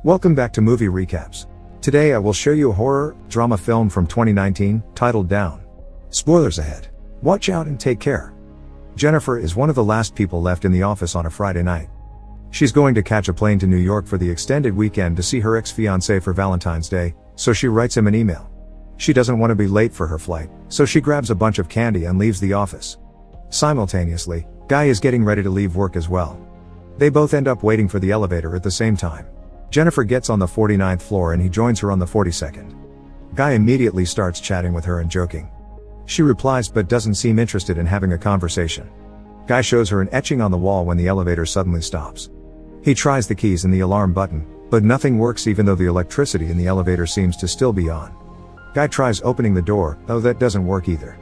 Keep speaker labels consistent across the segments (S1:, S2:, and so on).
S1: Welcome back to Movie Recaps. Today I will show you a horror drama film from 2019, titled Down. Spoilers ahead. Watch out and take care. Jennifer is one of the last people left in the office on a Friday night. She's going to catch a plane to New York for the extended weekend to see her ex-fiancé for Valentine's Day, so she writes him an email. She doesn't want to be late for her flight, so she grabs a bunch of candy and leaves the office. Simultaneously, Guy is getting ready to leave work as well. They both end up waiting for the elevator at the same time. Jennifer gets on the 49th floor and he joins her on the 42nd. Guy immediately starts chatting with her and joking. She replies but doesn't seem interested in having a conversation. Guy shows her an etching on the wall when the elevator suddenly stops. He tries the keys and the alarm button, but nothing works even though the electricity in the elevator seems to still be on. Guy tries opening the door, though that doesn't work either.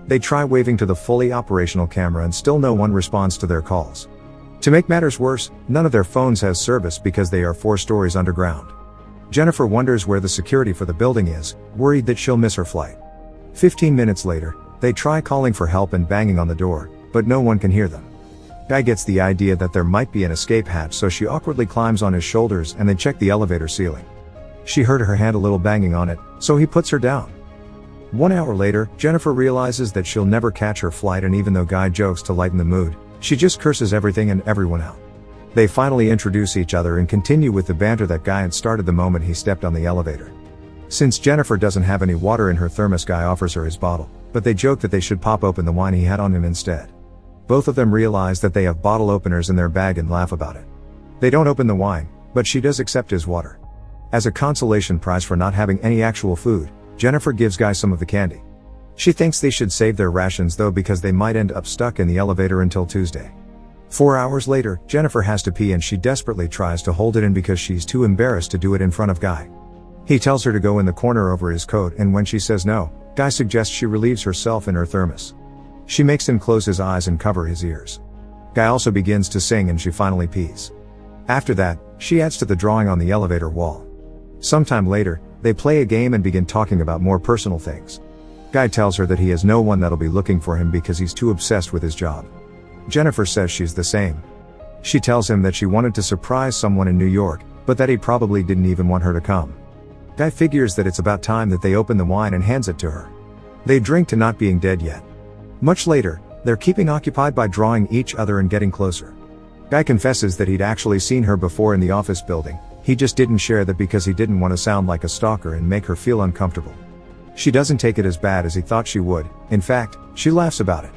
S1: They try waving to the fully operational camera and still no one responds to their calls. To make matters worse, none of their phones has service because they are 4 stories underground. Jennifer wonders where the security for the building is, worried that she'll miss her flight. 15 minutes later, they try calling for help and banging on the door, but no one can hear them. Guy gets the idea that there might be an escape hatch, so she awkwardly climbs on his shoulders and they check the elevator ceiling. She heard her hand a little banging on it, so he puts her down. 1 hour later, Jennifer realizes that she'll never catch her flight, and even though Guy jokes to lighten the mood, she just curses everything and everyone out. They finally introduce each other and continue with the banter that Guy had started the moment he stepped on the elevator. Since Jennifer doesn't have any water in her thermos, Guy offers her his bottle, but they joke that they should pop open the wine he had on him instead. Both of them realize that they have bottle openers in their bag and laugh about it. They don't open the wine, but she does accept his water. As a consolation prize for not having any actual food, Jennifer gives Guy some of the candy. She thinks they should save their rations though because they might end up stuck in the elevator until Tuesday. 4 hours later, Jennifer has to pee and she desperately tries to hold it in because she's too embarrassed to do it in front of Guy. He tells her to go in the corner over his coat, and when she says no, Guy suggests she relieves herself in her thermos. She makes him close his eyes and cover his ears. Guy also begins to sing and she finally pees. After that, she adds to the drawing on the elevator wall. Sometime later, they play a game and begin talking about more personal things. Guy tells her that he has no one that'll be looking for him because he's too obsessed with his job. Jennifer says she's the same. She tells him that she wanted to surprise someone in New York, but that he probably didn't even want her to come. Guy figures that it's about time that they open the wine and hands it to her. They drink to not being dead yet. Much later, they're keeping occupied by drawing each other and getting closer. Guy confesses that he'd actually seen her before in the office building. He just didn't share that because he didn't want to sound like a stalker and make her feel uncomfortable. She doesn't take it as bad as he thought she would. In fact, she laughs about it.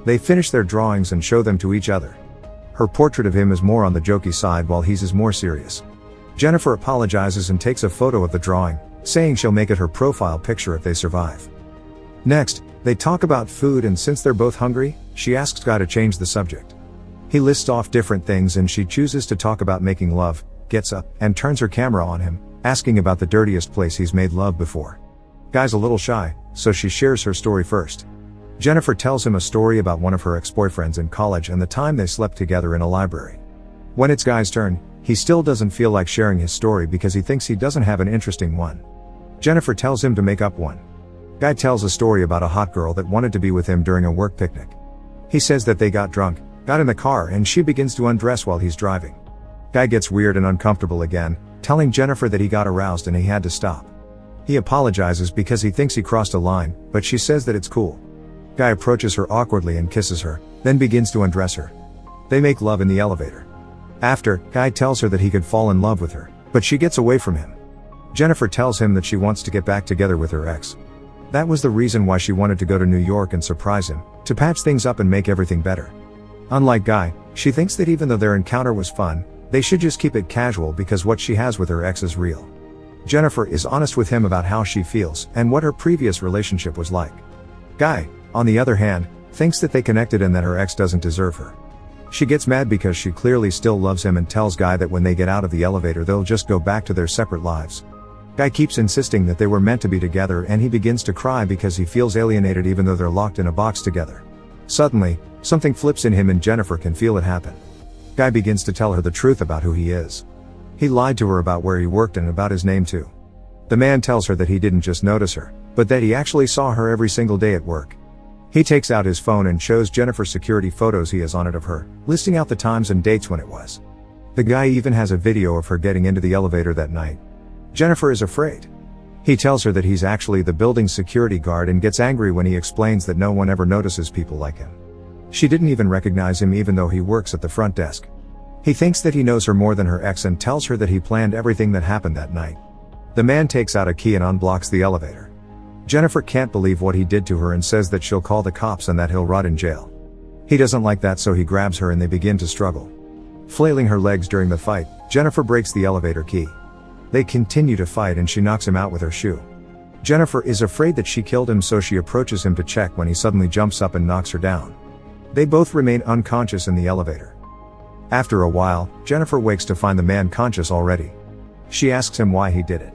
S1: They finish their drawings and show them to each other. Her portrait of him is more on the jokey side while his is more serious. Jennifer apologizes and takes a photo of the drawing, saying she'll make it her profile picture if they survive. Next, they talk about food, and since they're both hungry, she asks Guy to change the subject. He lists off different things and she chooses to talk about making love, gets up, and turns her camera on him, asking about the dirtiest place he's made love before. Guy's a little shy, so she shares her story first. Jennifer tells him a story about one of her ex-boyfriends in college and the time they slept together in a library. When it's Guy's turn, he still doesn't feel like sharing his story because he thinks he doesn't have an interesting one. Jennifer tells him to make up one. Guy tells a story about a hot girl that wanted to be with him during a work picnic. He says that they got drunk, got in the car, and she begins to undress while he's driving. Guy gets weird and uncomfortable again, telling Jennifer that he got aroused and he had to stop. He apologizes because he thinks he crossed a line, but she says that it's cool. Guy approaches her awkwardly and kisses her, then begins to undress her. They make love in the elevator. After, Guy tells her that he could fall in love with her, but she gets away from him. Jennifer tells him that she wants to get back together with her ex. That was the reason why she wanted to go to New York and surprise him, to patch things up and make everything better. Unlike Guy, she thinks that even though their encounter was fun, they should just keep it casual because what she has with her ex is real. Jennifer is honest with him about how she feels and what her previous relationship was like. Guy, on the other hand, thinks that they connected and that her ex doesn't deserve her. She gets mad because she clearly still loves him and tells Guy that when they get out of the elevator they'll just go back to their separate lives. Guy keeps insisting that they were meant to be together and he begins to cry because he feels alienated even though they're locked in a box together. Suddenly, something flips in him and Jennifer can feel it happen. Guy begins to tell her the truth about who he is. He lied to her about where he worked and about his name too. The man tells her that he didn't just notice her, but that he actually saw her every single day at work. He takes out his phone and shows Jennifer security photos he has on it of her, listing out the times and dates when it was. The guy even has a video of her getting into the elevator that night. Jennifer is afraid. He tells her that he's actually the building's security guard and gets angry when he explains that no one ever notices people like him. She didn't even recognize him even though he works at the front desk. He thinks that he knows her more than her ex and tells her that he planned everything that happened that night. The man takes out a key and unblocks the elevator. Jennifer can't believe what he did to her and says that she'll call the cops and that he'll rot in jail. He doesn't like that, so he grabs her and they begin to struggle. Flailing her legs during the fight, Jennifer breaks the elevator key. They continue to fight and she knocks him out with her shoe. Jennifer is afraid that she killed him, so she approaches him to check when he suddenly jumps up and knocks her down. They both remain unconscious in the elevator. After a while, Jennifer wakes to find the man conscious already. She asks him why he did it.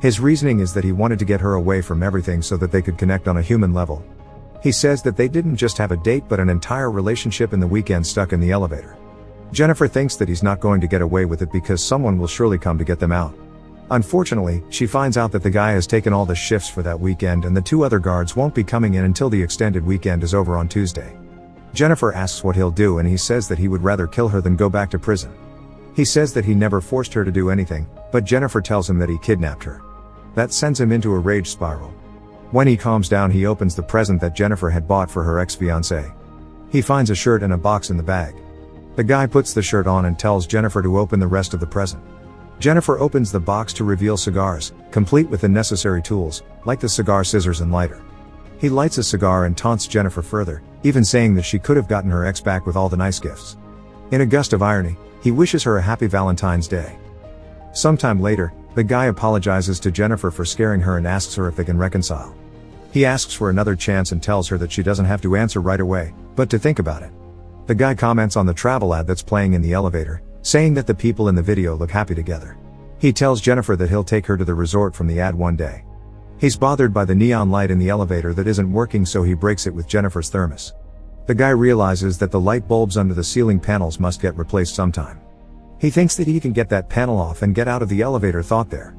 S1: His reasoning is that he wanted to get her away from everything so that they could connect on a human level. He says that they didn't just have a date but an entire relationship in the weekend stuck in the elevator. Jennifer thinks that he's not going to get away with it because someone will surely come to get them out. Unfortunately, she finds out that the guy has taken all the shifts for that weekend and the 2 other guards won't be coming in until the extended weekend is over on Tuesday. Jennifer asks what he'll do and he says that he would rather kill her than go back to prison. He says that he never forced her to do anything, but Jennifer tells him that he kidnapped her. That sends him into a rage spiral. When he calms down, he opens the present that Jennifer had bought for her ex-fiancé. He finds a shirt and a box in the bag. The guy puts the shirt on and tells Jennifer to open the rest of the present. Jennifer opens the box to reveal cigars, complete with the necessary tools, like the cigar scissors and lighter. He lights a cigar and taunts Jennifer further, even saying that she could have gotten her ex back with all the nice gifts. In a gust of irony, he wishes her a happy Valentine's Day. Sometime later, the guy apologizes to Jennifer for scaring her and asks her if they can reconcile. He asks for another chance and tells her that she doesn't have to answer right away, but to think about it. The guy comments on the travel ad that's playing in the elevator, saying that the people in the video look happy together. He tells Jennifer that he'll take her to the resort from the ad one day. He's bothered by the neon light in the elevator that isn't working, so he breaks it with Jennifer's thermos. The guy realizes that the light bulbs under the ceiling panels must get replaced sometime. He thinks that he can get that panel off and get out of the elevator thought there.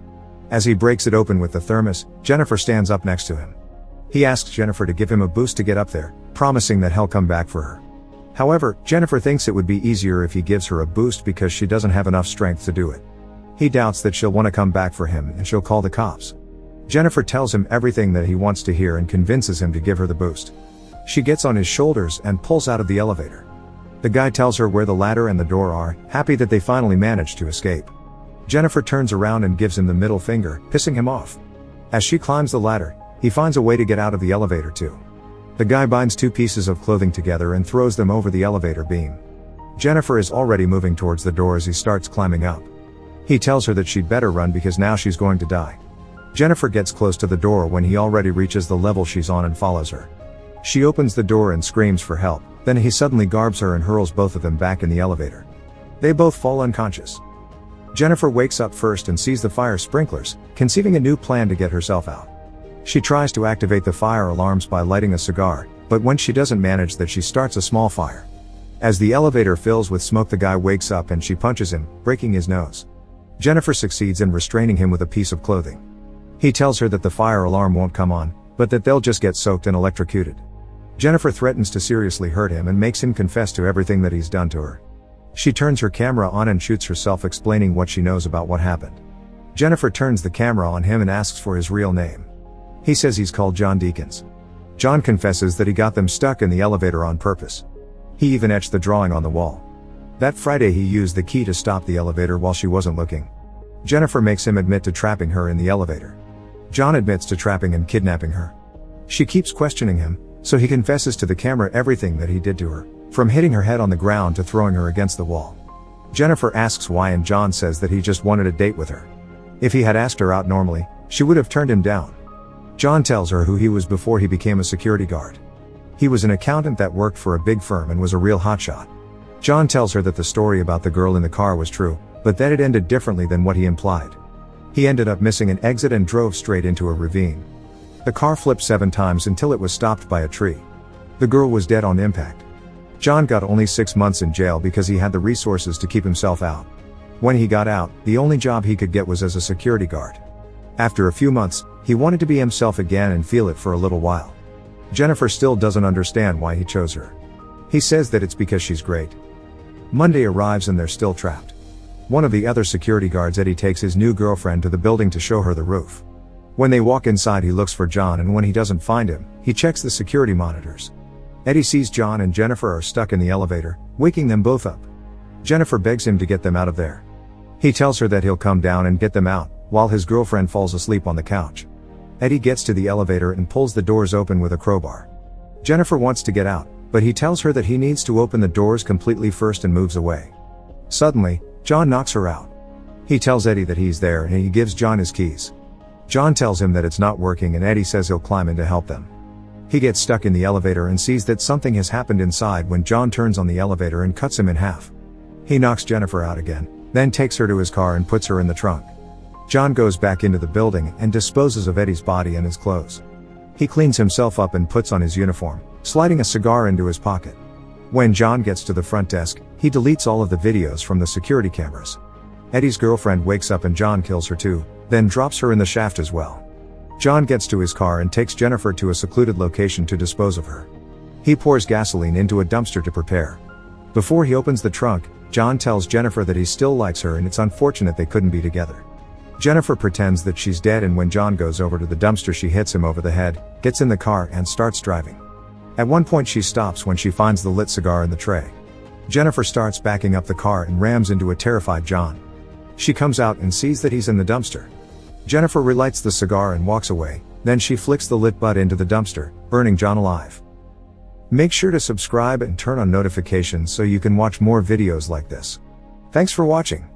S1: As he breaks it open with the thermos, Jennifer stands up next to him. He asks Jennifer to give him a boost to get up there, promising that he'll come back for her. However, Jennifer thinks it would be easier if he gives her a boost because she doesn't have enough strength to do it. He doubts that she'll want to come back for him and she'll call the cops. Jennifer tells him everything that he wants to hear and convinces him to give her the boost. She gets on his shoulders and pulls out of the elevator. The guy tells her where the ladder and the door are, happy that they finally managed to escape. Jennifer turns around and gives him the middle finger, pissing him off. As she climbs the ladder, he finds a way to get out of the elevator too. The guy binds 2 pieces of clothing together and throws them over the elevator beam. Jennifer is already moving towards the door as he starts climbing up. He tells her that she'd better run because now she's going to die. Jennifer gets close to the door when he already reaches the level she's on and follows her. She opens the door and screams for help, then he suddenly garbs her and hurls both of them back in the elevator. They both fall unconscious. Jennifer wakes up first and sees the fire sprinklers, conceiving a new plan to get herself out. She tries to activate the fire alarms by lighting a cigar, but when she doesn't manage that, she starts a small fire. As the elevator fills with smoke, the guy wakes up and she punches him, breaking his nose. Jennifer succeeds in restraining him with a piece of clothing. He tells her that the fire alarm won't come on, but that they'll just get soaked and electrocuted. Jennifer threatens to seriously hurt him and makes him confess to everything that he's done to her. She turns her camera on and shoots herself, explaining what she knows about what happened. Jennifer turns the camera on him and asks for his real name. He says he's called John Deacons. John confesses that he got them stuck in the elevator on purpose. He even etched the drawing on the wall. That Friday he used the key to stop the elevator while she wasn't looking. Jennifer makes him admit to trapping her in the elevator. John admits to trapping and kidnapping her. She keeps questioning him, so he confesses to the camera everything that he did to her, from hitting her head on the ground to throwing her against the wall. Jennifer asks why and John says that he just wanted a date with her. If he had asked her out normally, she would have turned him down. John tells her who he was before he became a security guard. He was an accountant that worked for a big firm and was a real hotshot. John tells her that the story about the girl in the car was true, but that it ended differently than what he implied. He ended up missing an exit and drove straight into a ravine. The car flipped 7 times until it was stopped by a tree. The girl was dead on impact. John got only 6 months in jail because he had the resources to keep himself out. When he got out, the only job he could get was as a security guard. After a few months, he wanted to be himself again and feel it for a little while. Jennifer still doesn't understand why he chose her. He says that it's because she's great. Monday arrives and they're still trapped. One of the other security guards, Eddie, takes his new girlfriend to the building to show her the roof. When they walk inside, he looks for John, and when he doesn't find him, he checks the security monitors. Eddie sees John and Jennifer are stuck in the elevator, waking them both up. Jennifer begs him to get them out of there. He tells her that he'll come down and get them out, while his girlfriend falls asleep on the couch. Eddie gets to the elevator and pulls the doors open with a crowbar. Jennifer wants to get out, but he tells her that he needs to open the doors completely first and moves away. Suddenly, John knocks her out. He tells Eddie that he's there and he gives John his keys. John tells him that it's not working and Eddie says he'll climb in to help them. He gets stuck in the elevator and sees that something has happened inside when John turns on the elevator and cuts him in half. He knocks Jennifer out again, then takes her to his car and puts her in the trunk. John goes back into the building and disposes of Eddie's body and his clothes. He cleans himself up and puts on his uniform, sliding a cigar into his pocket. When John gets to the front desk, he deletes all of the videos from the security cameras. Eddie's girlfriend wakes up and John kills her too, then drops her in the shaft as well. John gets to his car and takes Jennifer to a secluded location to dispose of her. He pours gasoline into a dumpster to prepare. Before he opens the trunk, John tells Jennifer that he still likes her and it's unfortunate they couldn't be together. Jennifer pretends that she's dead, and when John goes over to the dumpster, she hits him over the head, gets in the car and starts driving. At one point she stops when she finds the lit cigar in the tray. Jennifer starts backing up the car and rams into a terrified John. She comes out and sees that he's in the dumpster. Jennifer relights the cigar and walks away, then she flicks the lit butt into the dumpster, burning John alive. Make sure to subscribe and turn on notifications so you can watch more videos like this. Thanks for watching.